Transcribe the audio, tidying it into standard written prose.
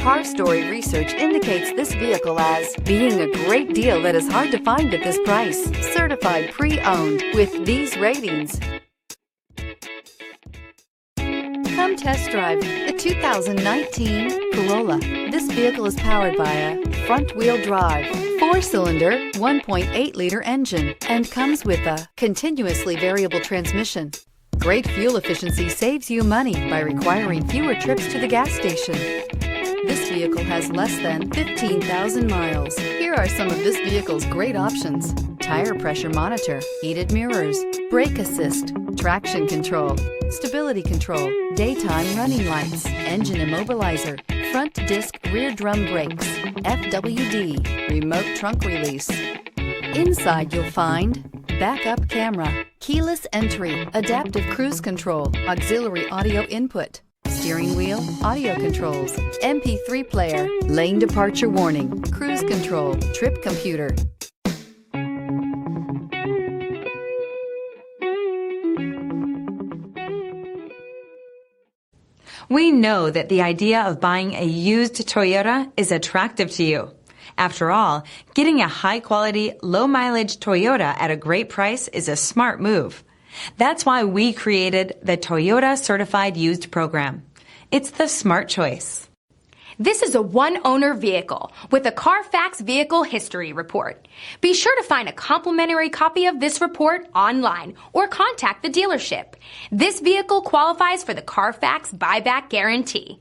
Car Story research indicates this vehicle as being a great deal that is hard to find at this price. Certified pre-owned with these ratings. Come test drive the 2019 Corolla. This vehicle is powered by a front-wheel drive, 4-cylinder, 1.8-liter engine and comes with a continuously variable transmission. Great fuel efficiency saves you money by requiring fewer trips to the gas station. This vehicle has less than 15,000 miles. Here are some of this vehicle's great options: tire pressure monitor, heated mirrors, brake assist, traction control, stability control, daytime running lights, engine immobilizer, front disc rear drum brakes, FWD, remote trunk release. Inside you'll find backup camera, keyless entry, adaptive cruise control, auxiliary audio input, steering wheel audio controls, MP3 player, lane departure warning, cruise control, trip computer. We know that the idea of buying a used Toyota is attractive to you. After all, getting a high-quality, low-mileage Toyota at a great price is a smart move. That's why we created the Toyota Certified Used Program. It's the smart choice. This is a one-owner vehicle with a CARFAX Vehicle History Report. Be sure to find a complimentary copy of this report online or contact the dealership. This vehicle qualifies for the CARFAX Buyback Guarantee.